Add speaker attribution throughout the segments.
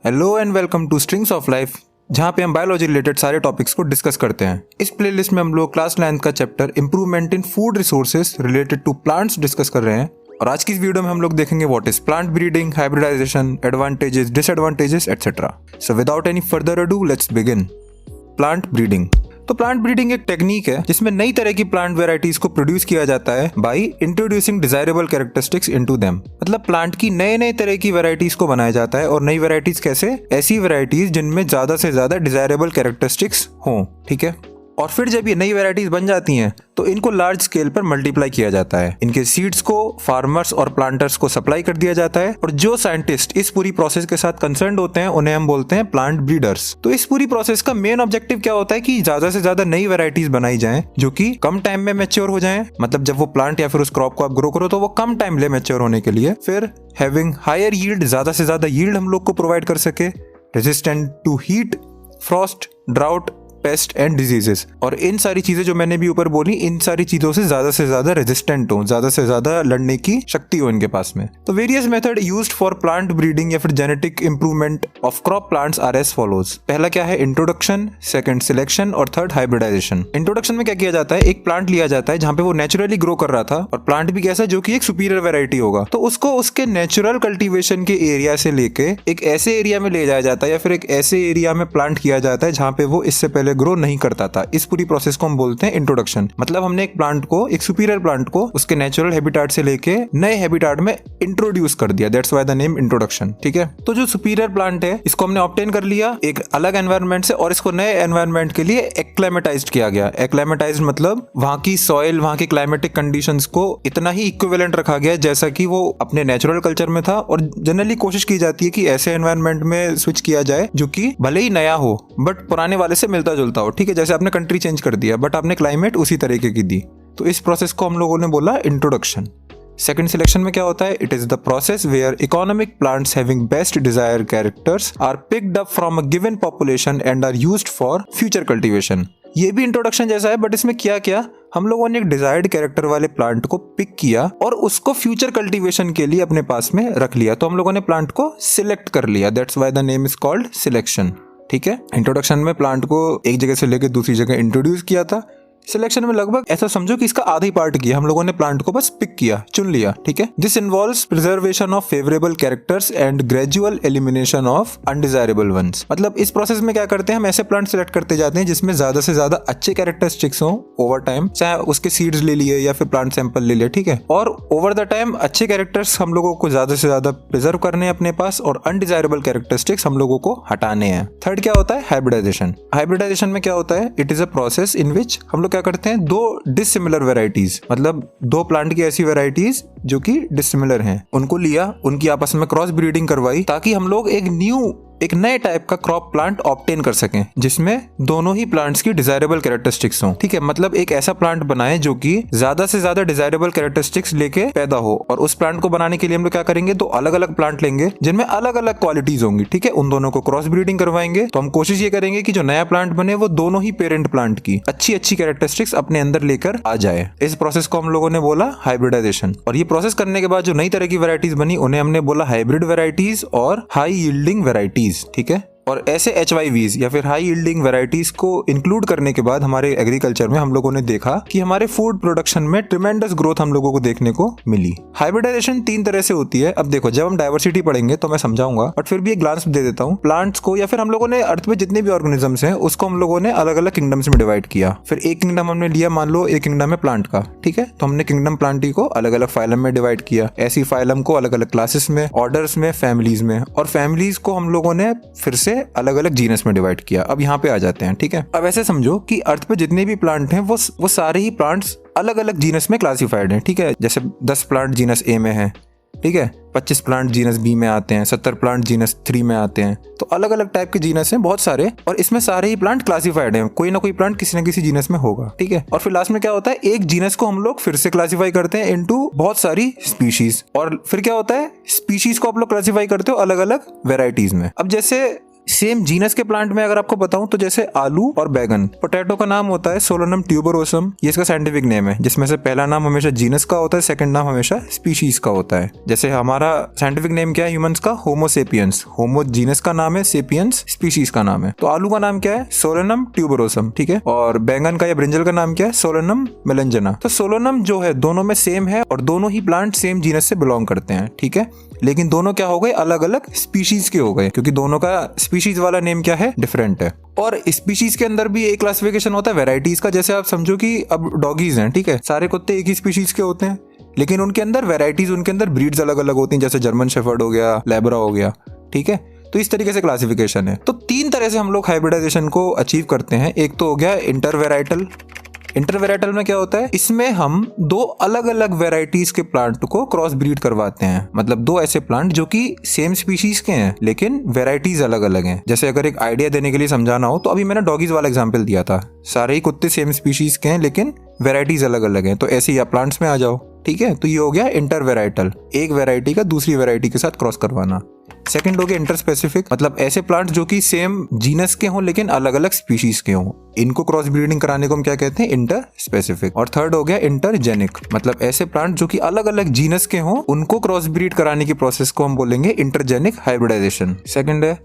Speaker 1: Hello and welcome two strings of life, जहाँ पे हम बायोलॉजी रिलेटेड सारे टॉपिक्स को डिस्कस करते हैं। इस प्लेलिस्ट में हम लोग क्लास 9 का chapter improvement in food resources related to plants discuss कर रहे हैं। और आज की इस वीडियो में हम लोग देखेंगे what is plant breeding, hybridization, advantages, disadvantages etcetera. So without any further ado let's begin. Plant breeding. तो प्लांट ब्रीडिंग एक टेक्निक है जिसमें नई तरह की प्लांट वेराइटीज को प्रोड्यूस किया जाता है by introducing desirable characteristics into them. मतलब प्लांट की नए नए तरह की वेराइटीज को बनाया जाता है। और नई वेराइटीज कैसे? ऐसी वेराइटीज जिनमें ज्यादा से ज्यादा डिजायरेबल कैरेक्टरिस्टिक्स हों, ठीक है। और फिर जब ये नई वेराइटीज बन जाती हैं तो इनको लार्ज स्केल पर मल्टीप्लाई किया जाता है। इनके सीड्स को फार्मर्स और प्लांटर्स को सप्लाई कर दिया जाता है। और जो साइंटिस्ट इस पूरी प्रोसेस के साथ कंसर्न्ड होते हैं उन्हें हम बोलते हैं प्लांट ब्रीडर्स। तो इस पूरी प्रोसेस का मेन ऑब्जेक्टिव क्या होता है कि ज्यादा से ज्यादा नई वेराइटीज बनाई जाएं जो कि कम टाइम में मैच्योर हो जाएं। मतलब जब वो प्लांट या फिर उस क्रॉप को आप ग्रो करो तो वो कम टाइम ले मैच्योर होने के लिए। फिर हैविंग हायर यील्ड, ज्यादा से ज्यादा यील्ड हम लोग को प्रोवाइड कर सके। Resistant to heat, frost, drought, pest and diseases. और इन सारी चीजें जो मैंने भी ऊपर बोली, इन सारी चीजों से ज्यादा रेजिस्टेंट हो, ज्यादा से ज्यादा लड़ने की शक्ति हो इनके पास में। तो various method used for plant breeding या फिर genetic improvement of crop plants are as follows. पहला क्या है? इंट्रोडक्शन, सेकंड सिलेक्शन और थर्ड हाइब्रिडाइजेशन। इंट्रोडक्शन में क्या किया जाता है? एक प्लांट लिया जाता है जहां पे वो नेचुरली ग्रो कर रहा था और प्लांट भी कैसा, जो कि एक सुपीरियर वेराइटी होगा। तो उसको उसके नेचुरल कल्टीवेशन के एरिया से लेके एक ऐसे एरिया में ले जाया जाता है या फिर एक ऐसे एरिया में प्लांट किया जाता है जहां पे वो इससे पहले ग्रो नहीं करता था। इस पूरी प्रोसेस को हम बोलते हैं इंट्रोडक्शन। मतलब हमने एक प्लांट को, एक सुपीरियर प्लांट को उसके नेचुरल हैबिटेट से लेके नए हैबिटेट में इंट्रोड्यूस कर दिया। That's why the name introduction, ठीक है। तो जो सुपीरियर प्लांट है इसको हमने ऑब्टेन कर लिया एक अलग एनवायरनमेंट से और इसको नए एनवायरनमेंट के लिए एक्लेमेटाइज्ड किया गया। एक्लेमेटाइज्ड मतलब वहां की सॉइल, वहां की क्लाइमेटिक कंडीशंस को इतना ही इक्विवेलेंट रखा गया जैसा कि वो अपने नेचुरल कल्चर में था। और जनरली कोशिश की जाती है कि ऐसे एनवायरनमेंट में स्विच किया जाए जो कि भले ही नया हो बट पुराने वाले से मिलता जुलता हो, ठीक है। जैसे आपने कंट्री चेंज कर दिया बट आपने क्लाइमेट उसी तरीके की दी। तो इस प्रोसेस को हम लोगों ने बोला इंट्रोडक्शन। सेकंड सिलेक्शन में क्या होता है? It is the process where economic plants having best desire characters are picked up from a given population and are used for future cultivation. ये भी इंट्रोडक्शन जैसा है बट इसमें क्या किया, हम लोगों ने एक डिजायर्ड कैरेक्टर वाले प्लांट को पिक किया और उसको फ्यूचर कल्टीवेशन के लिए अपने पास में रख लिया। तो हम लोगों ने प्लांट को सिलेक्ट कर लिया। That's why the name is called selection, ठीक है। इंट्रोडक्शन में प्लांट को एक जगह से लेकर दूसरी जगह इंट्रोड्यूस किया था। सिलेक्शन में लगभग ऐसा समझो कि इसका आधा ही पार्ट किया, हम लोगों ने प्लांट को बस पिक किया, चुन लिया, ठीक है। This involves preservation of favourable characters and gradual elimination of undesirable ones. मतलब इस प्रोसेस में क्या करते हैं, हम ऐसे प्लांट सिलेक्ट करते जाते हैं जिसमें ज्यादा से ज्यादा अच्छे कैरेक्टरिस्टिक्स हो ओवर टाइम, चाहे उसके सीड्स ले लिए या फिर प्लांट सैंपल ले लिए, ठीक है। और ओवर द टाइम अच्छे कैरेक्टर्स हम लोगों को ज्यादा से ज्यादा प्रिजर्व करने हैं अपने पास और अनडिजायरेबल कैरेक्टरिस्टिक्स हम लोगों को हटाने हैं। थर्ड क्या होता है? हाइब्रिडाइजेशन। हाइब्रिडाइजेशन में क्या होता है? It is a process in which हम लोग क्या करते हैं, दो डिसिमिलर वेराइटीज, मतलब दो प्लांट की ऐसी वेराइटीज जो कि डिसिमिलर हैं, उनको लिया, उनकी आपस में क्रॉस ब्रीडिंग करवाई ताकि हम लोग एक नए टाइप का क्रॉप प्लांट ऑब्टेन कर सकें जिसमें दोनों ही प्लांट्स की डिजायरेबल कैरेक्टरिस्टिक्स हों, ठीक है। मतलब एक ऐसा प्लांट बनाए जो कि ज्यादा से ज्यादा डिजायरेबल कैरेक्टरिस्टिक्स लेके पैदा हो। और उस प्लांट को बनाने के लिए हम लोग क्या करेंगे, दो अलग अलग प्लांट लेंगे जिनमें अलग अलग क्वालिटीज होंगी, ठीक है। उन दोनों को क्रॉस ब्रीडिंग करवाएंगे। तो हम कोशिश ये करेंगे कि जो नया प्लांट बने वो दोनों ही पेरेंट प्लांट की अच्छी अच्छी कैरेक्टरिस्टिक्स अपने अंदर लेकर आ जाए। इस प्रोसेस को हम लोगों ने बोला हाइब्रिडाइजेशन। और ये प्रोसेस करने के बाद जो नई तरह की वेराइटीज बनी उन्हें हमने बोला हाइब्रिड वेराइटीज और हाई यील्डिंग वेराइटीज, ठीक है। और ऐसे HYVs या फिर हाई यील्डिंग वेराइटीज को इंक्लूड करने के बाद हमारे एग्रीकल्चर में हम लोगों ने देखा कि हमारे फूड प्रोडक्शन में ट्रिमेंडस ग्रोथ हम लोगों को देखने को मिली। हाइब्रिडाइजेशन 3 तरह से होती है। अब देखो, जब हम डाइवर्सिटी पढ़ेंगे तो मैं समझाऊंगा, बट फिर भी एक ग्लांस दे देता हूँ। प्लांट्स को या फिर हम लोगों ने अर्थ में जितने भी ऑर्गेनिजम्स हैं उसको हम लोगों ने अलग अलग किंगडम्स में डिवाइड किया। फिर एक किंगडम हमने लिया, मान लो एक किंगडम है प्लांट का, ठीक है। तो हमने किंगडम प्लांटी को अलग अलग फाइलम में डिवाइड किया। ऐसी फाइलम को अलग अलग क्लासेस में, ऑर्डर्स में, फैमिलीज में, और फैमिलीज को हम लोगों ने फिर से अलग अलग जीनस में डिवाइड किया। अब यहाँ पे आ जाते हैं, ठीक है। अब ऐसे समझो कि अर्थ पे जितने भी प्लांट हैं वो सारे ही प्लांट्स अलग अलग जीनस में क्लासिफाइड हैं, ठीक है। जैसे 10 प्लांट जीनस ए में है, ठीक है, 25 प्लांट जीनस बी में आते हैं, 70 प्लांट जीनस 3 में आते हैं। तो अलग अलग टाइप के जीनस हैं बहुत सारे, और इसमें सारे ही प्लांट क्लासिफाइड हैं। कोई ना कोई प्लांट किसी न किसी जीनस में होगा, ठीक है। और फिर लास्ट में क्या होता है, एक जीनस को हम लोग फिर से क्लासिफाई करते हैं इनटू बहुत सारी स्पीशीज। और फिर क्या होता है, स्पीशीज को आप लोग क्लासिफाई करते हो अलग अलग वेराइटीज में। अब जैसे सेम जीनस के प्लांट में अगर आपको बताऊं तो जैसे आलू और बैगन, पोटैटो का नाम होता है सोलोनम ट्यूबरोसम, ये इसका साइंटिफिक नेम है, जिसमें से पहला नाम हमेशा जीनस का होता है, सेकंड नाम हमेशा स्पीशीज का होता है। जैसे हमारा साइंटिफिक नेम क्या है ह्यूमंस का, होमो सेपियंस, होमो जीनस का नाम है, सेपियंस स्पीशीज का नाम है। तो आलू का नाम क्या है, सोलोनम ट्यूबरोसम, ठीक है। और बैंगन का या ब्रिंजल का नाम क्या है, सोलोनम मेलेंजना। तो सोलोनम जो है दोनों में सेम है और दोनों ही प्लांट सेम जीनस से बिलोंग करते हैं, ठीक है। लेकिन दोनों क्या हो गए, अलग अलग स्पीशीज के हो गए, क्योंकि दोनों का स्पीशीज वाला नेम क्या है, डिफरेंट है। और स्पीशीज के अंदर भी एक क्लासिफिकेशन होता है वैरायटीज का। जैसे आप समझो कि अब डॉगीज हैं, ठीक है, सारे कुत्ते एक ही स्पीशीज के होते हैं, लेकिन उनके अंदर वैरायटीज, उनके अंदर ब्रीड्स अलग अलग होती हैं, जैसे जर्मन शेफर्ड हो गया, लैब्रा हो गया, ठीक है। तो इस तरीके से क्लासिफिकेशन है। तो 3 तरह से हम लोग हाइब्रिडाइजेशन को अचीव करते हैं। एक तो हो गया इंटरवेराइटल। इंटरवेराइटल में क्या होता है, इसमें हम 2 अलग अलग वेराइटीज के प्लांट को क्रॉस ब्रीड करवाते हैं। मतलब 2 ऐसे प्लांट जो कि सेम स्पीशीज के हैं लेकिन वेराइटीज अलग अलग हैं। जैसे अगर एक आइडिया देने के लिए समझाना हो तो अभी मैंने डॉगीज वाला एग्जांपल दिया था, सारे ही कुत्ते सेम स्पीशीज के हैं लेकिन वेराइटीज अलग अलग हैं। तो ऐसे ही आप प्लांट्स में आ जाओ, ठीक है। तो ये हो गया इंटरवेराइटल, एक वेराइटी का दूसरी वेराइटी के साथ क्रॉस करवाना। सेकंड हो गया इंटरस्पेसिफिक, मतलब ऐसे प्लांट जो कि सेम जीनस के हों लेकिन अलग अलग स्पीशीज के हों, इनको क्रॉस ब्रीडिंग कराने को हम क्या कहते हैं, इंटरस्पेसिफिक। और थर्ड हो गया इंटरजेनिक, मतलब ऐसे प्लांट जो कि अलग अलग जीनस के हों, उनको क्रॉस ब्रीड कराने की प्रोसेस को हम बोलेंगे इंटरजेनिक हाइब्रिडाइजेशन। सेकंड है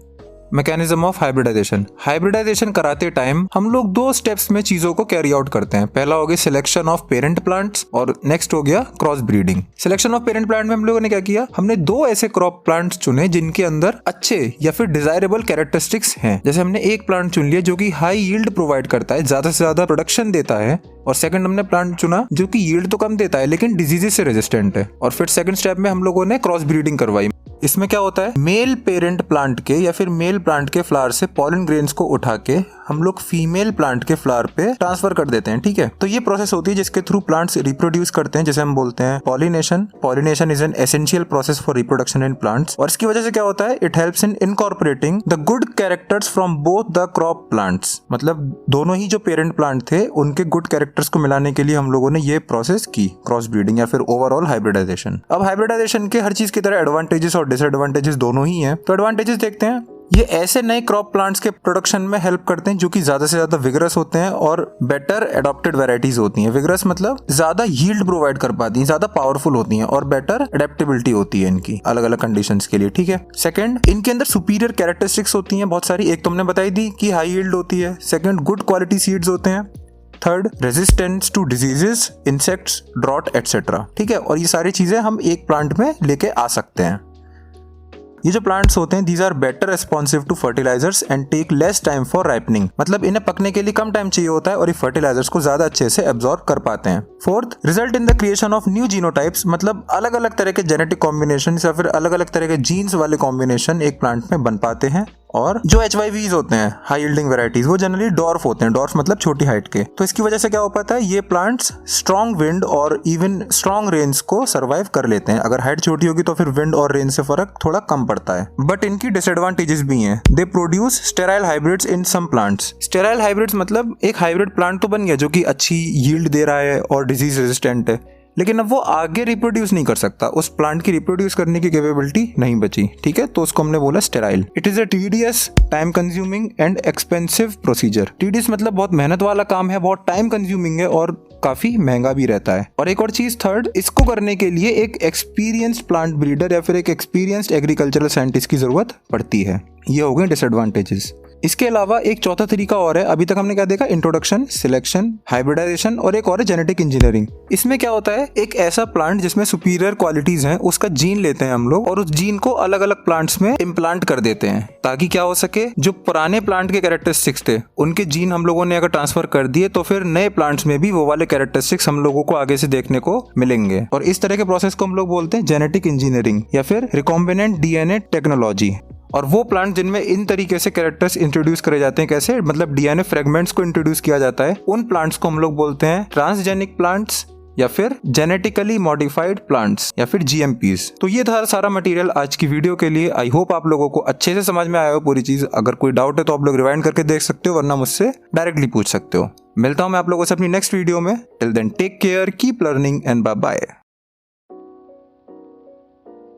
Speaker 1: मैकेनिज्म ऑफ हाइब्रिडाइजेशन। हाइब्रिडाइजेशन कराते टाइम हम लोग 2 स्टेप्स में चीजों को कैरी आउट करते हैं। पहला हो गया सिलेक्शन ऑफ पेरेंट प्लांट्स और नेक्स्ट हो गया cross breeding. Selection of parent plant में हम लोगों ने क्या किया, हमने 2 ऐसे क्रॉप प्लांट्स चुने जिनके अंदर अच्छे या फिर डिजायरेबल कैरेक्टरिस्टिक्स हैं। जैसे हमने एक प्लांट चुन लिया जो कि हाई यील्ड प्रोवाइड करता है, ज्यादा से ज्यादा प्रोडक्शन देता है, और सेकंड हमने प्लांट चुना जो कि यील्ड तो कम देता है लेकिन डिजीजेस से रेजिस्टेंट है। और फिर सेकंड स्टेप में हम लोगों ने क्रॉस ब्रीडिंग करवाई। इसमें क्या होता है, मेल पेरेंट प्लांट के या फिर मेल प्लांट के फ्लावर से पॉलन ग्रेन्स को उठा के हम लोग फीमेल प्लांट के फ्लावर पे ट्रांसफर कर देते हैं, ठीक है। तो ये प्रोसेस होती है जिसके थ्रू प्लांट्स रिप्रोड्यूस करते हैं, जिसे हम बोलते हैं pollination. Pollination is an essential process for reproduction in plants. और इसकी वजह से क्या होता है, it helps in incorporating the good characters from both the crop plants. मतलब दोनों ही जो पेरेंट प्लांट थे उनके गुड कैरेक्टर्स को मिलाने के लिए हम लोगों ने ये प्रोसेस की, क्रॉस ब्रीडिंग या फिर ओवरऑल हाइब्रिडाइजेशन। अब हाइब्रिडाइजेशन के हर चीज की तरह एडवांटेजेस और डिसएडवांटेजेस दोनों ही हैं। तो एडवांटेजेस देखते हैं। ये ऐसे नए क्रॉप प्लांट्स के प्रोडक्शन में हेल्प करते हैं जो कि ज्यादा से ज्यादा विगरस होते हैं और बेटर एडॉप्टेड वैरायटीज होती हैं। विगरस मतलब ज्यादा यील्ड प्रोवाइड कर पाती हैं, ज्यादा पावरफुल होती हैं और बेटर एडेप्टेबिलिटी होती है इनकी अलग अलग कंडीशंस के लिए, ठीक है। सेकंड, इनके अंदर सुपीरियर कैरेक्टरिस्टिक्स होती हैं बहुत सारी। एक तुमने बताई दी कि हाई यील्ड होती है। सेकंड, गुड क्वालिटी सीड्स होते हैं। Third, resistance to diseases, insects, drought etcetera, ठीक है। और ये सारी चीजें हम एक प्लांट में लेके आ सकते हैं। ये जो प्लांट्स होते हैं these are better responsive to fertilizers and take less time for ripening. मतलब इन्हें पकने के लिए कम टाइम चाहिए होता है और ये फर्टिलाइजर्स को ज्यादा अच्छे से एब्जॉर्ब कर पाते हैं। Fourth, result in the creation of new genotypes, मतलब अलग अलग तरह के जेनेटिक कॉम्बिनेशन या फिर अलग अलग तरह के जीन्स वाले कॉम्बिनेशन एक प्लांट में बन पाते हैं। और जो HYVs होते हैं, हाई यील्डिंग वैरायटीज, वो जनरली डॉर्फ होते हैं। डॉर्फ मतलब छोटी हाइट के। तो इसकी वजह से क्या हो पाता है, ये प्लांट्स स्ट्रॉन्ग विंड और इवन स्ट्रॉन्ग रेन्स को सर्वाइव कर लेते हैं। अगर हाइट छोटी होगी तो फिर विंड और रेन से फर्क थोड़ा कम पड़ता है। बट इनकी डिसएडवांटेजेस भी हैं। They produce sterile hybrids in some plants. Sterile hybrids मतलब एक हाइब्रिड प्लांट तो बन गया जो कि अच्छी यील्ड दे रहा है और डिजीज रेजिस्टेंट है, लेकिन अब वो आगे रिप्रोड्यूस नहीं कर सकता, उस प्लांट की रिप्रोड्यूस करने की कैपेबिलिटी नहीं बची, ठीक है। तो उसको हमने बोला sterile. It is a tedious, time consuming and expensive procedure. Tedious मतलब बहुत मेहनत वाला काम है, बहुत टाइम कंज्यूमिंग है और काफी महंगा भी रहता है। और एक और चीज थर्ड, इसको करने के लिए एक एक्सपीरियंस्ड प्लांट ब्रीडर या फिर एक एक्सपीरियंस्ड एग्रीकल्चरल साइंटिस्ट की जरूरत पड़ती है। ये हो गए डिसएडवांटेजेस। इसके अलावा एक चौथा तरीका और है। अभी तक हमने क्या देखा, इंट्रोडक्शन, सिलेक्शन, हाइब्रिडाइजेशन और एक और है जेनेटिक इंजीनियरिंग। इसमें क्या होता है, एक ऐसा प्लांट जिसमें सुपीरियर क्वालिटीज हैं उसका जीन लेते हैं हम लोग और उस जीन को अलग अलग प्लांट्स में इम्प्लांट कर देते हैं, ताकि क्या हो सके, जो पुराने प्लांट के कैरेक्टरिस्टिक्स थे उनके जीन हम लोगों ने अगर ट्रांसफर कर दिए तो फिर नए प्लांट्स में भी वो वाले कैरेक्टरिस्टिक्स हम लोगों को आगे से देखने को मिलेंगे। और इस तरह के प्रोसेस को हम लोग बोलते हैं जेनेटिक इंजीनियरिंग या फिर रिकॉम्बिनेंट DNA टेक्नोलॉजी। और वो प्लांट जिनमें इन तरीके से कैरेक्टर्स इंट्रोड्यूस करे जाते हैं, कैसे, मतलब DNA फ्रेगमेंट्स को इंट्रोड्यूस किया जाता है, उन प्लांट्स को हम लोग बोलते हैं ट्रांसजेनिक प्लांट्स या फिर जेनेटिकली मॉडिफाइड प्लांट्स या फिर GMPs। तो ये था सारा मटेरियल आज की वीडियो के लिए। आई होप आप लोगों को अच्छे से समझ में आया हो पूरी चीज। अगर कोई डाउट है तो आप लोग रिवाइंड करके देख सकते हो, वरना मुझसे डायरेक्टली पूछ सकते हो। मिलता हूं मैं आप लोगों से अपनी नेक्स्ट वीडियो में। Till then take care, keep learning and bye bye.